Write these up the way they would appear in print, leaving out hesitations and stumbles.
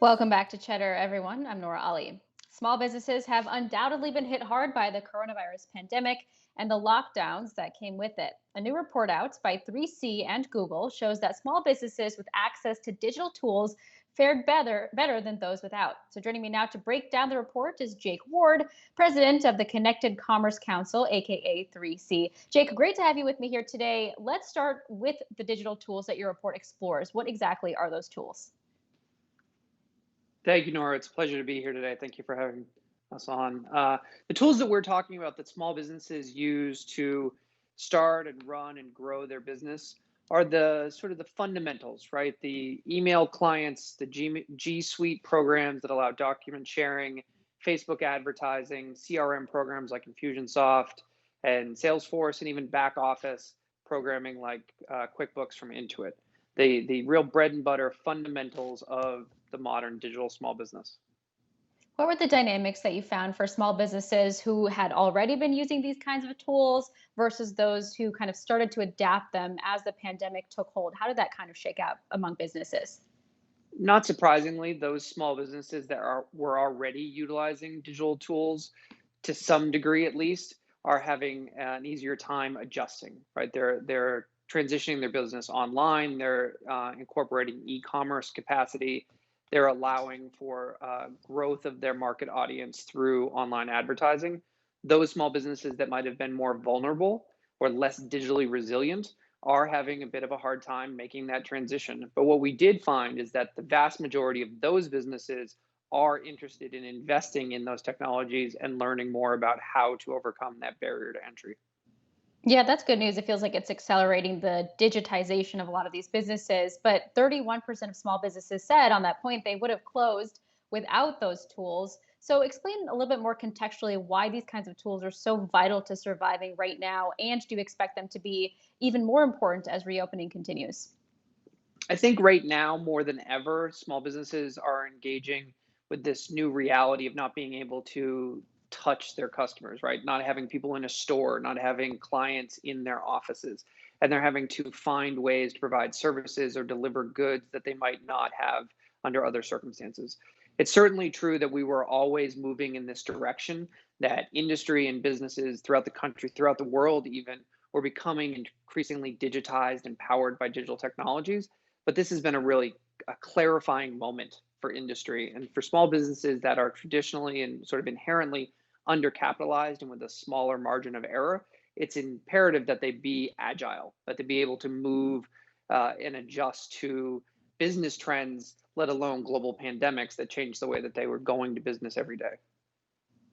Welcome back to Cheddar, everyone. I'm Nora Ali. Small businesses have undoubtedly been hit hard by the coronavirus pandemic and the lockdowns that came with it. A new report out by 3C and Google shows that small businesses with access to digital tools fared better than those without. So joining me now to break down the report is Jake Ward, president of the Connected Commerce Council, aka 3C. Jake, great to have you with me here today. Let's start with the digital tools that your report explores. What exactly are those tools? Thank you, Nora. It's a pleasure to be here today. Thank you for having us on. The tools that we're talking about that small businesses use to start and run and grow their business are the sort of the fundamentals, right? The email clients, the G Suite programs that allow document sharing, Facebook advertising, CRM programs like Infusionsoft and Salesforce, and even back office programming like QuickBooks from Intuit. The real bread and butter fundamentals of the modern digital small business. What were the dynamics that you found for small businesses who had already been using these kinds of tools versus those who kind of started to adapt them as the pandemic took hold? How did that kind of shake out among businesses? Not surprisingly, those small businesses that were already utilizing digital tools to some degree at least are having an easier time adjusting, right? They're transitioning their business online, they're incorporating e-commerce capacity, they're allowing for growth of their market audience through online advertising. Those small businesses that might have been more vulnerable or less digitally resilient are having a bit of a hard time making that transition. But what we did find is that the vast majority of those businesses are interested in investing in those technologies and learning more about how to overcome that barrier to entry. Yeah, that's good news. It feels like it's accelerating the digitization of a lot of these businesses. But 31% of small businesses said on that point they would have closed without those tools. So, explain a little bit more contextually why these kinds of tools are so vital to surviving right now. And do you expect them to be even more important as reopening continues? I think right now, more than ever, small businesses are engaging with this new reality of not being able to touch their customers, right? Not having people in a store, not having clients in their offices. And they're having to find ways to provide services or deliver goods that they might not have under other circumstances. It's certainly true that we were always moving in this direction, that industry and businesses throughout the country, throughout the world, even, were becoming increasingly digitized and powered by digital technologies, but this has been a clarifying moment for industry and for small businesses that are traditionally and sort of inherently undercapitalized and with a smaller margin of error. It's imperative that they be agile, that they be able to move and adjust to business trends, let alone global pandemics that change the way that they were going to business every day.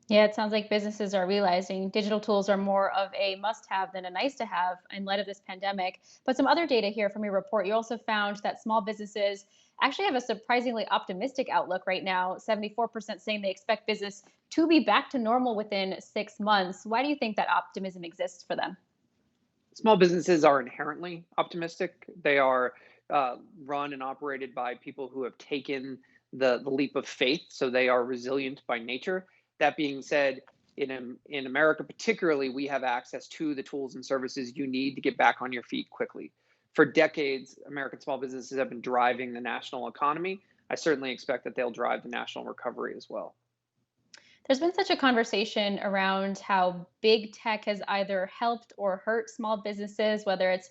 Yeah, it sounds like businesses are realizing digital tools are more of a must have than a nice to have in light of this pandemic. But some other data here from your report, you also found that small businesses actually have a surprisingly optimistic outlook right now. 74% saying they expect business to be back to normal within 6 months. Why do you think that optimism exists for them? Small businesses are inherently optimistic. They are run and operated by people who have taken the leap of faith, so they are resilient by nature. That being said, in America particularly, we have access to the tools and services you need to get back on your feet quickly. For decades, American small businesses have been driving the national economy. I certainly expect that they'll drive the national recovery as well. There's been such a conversation around how big tech has either helped or hurt small businesses, whether it's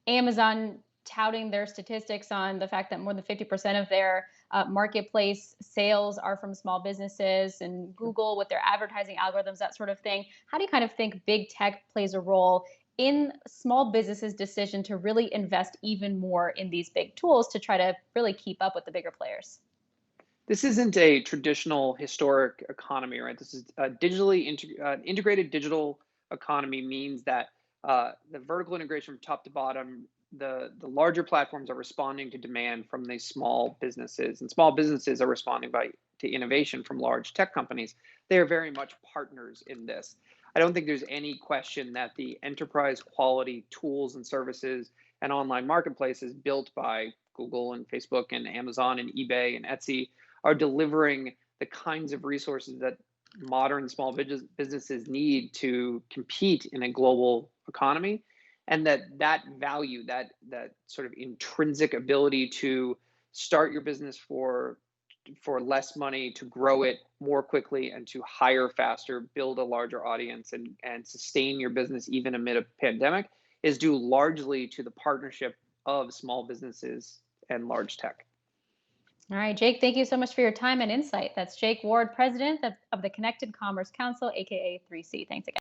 Amazon touting their statistics on the fact that more than 50% of their marketplace sales are from small businesses, and Google with their advertising algorithms, that sort of thing. How do you kind of think big tech plays a role in small businesses' decision to really invest even more in these big tools to try to really keep up with the bigger players? This isn't a traditional historic economy, right? This is a integrated digital economy means that the vertical integration from top to bottom, the larger platforms are responding to demand from these small businesses, and small businesses are responding by to innovation from large tech companies. They are very much partners in this. I don't think there's any question that the enterprise quality tools and services and online marketplaces built by Google and Facebook and Amazon and eBay and Etsy are delivering the kinds of resources that modern small businesses need to compete in a global economy, and that value, that sort of intrinsic ability to start your business for for less money to grow it more quickly and to hire faster, build a larger audience, and sustain your business even amid a pandemic is due largely to the partnership of small businesses and large tech. All right, Jake, thank you so much for your time and insight. That's Jake Ward, president of the Connected Commerce Council, aka 3C. Thanks again.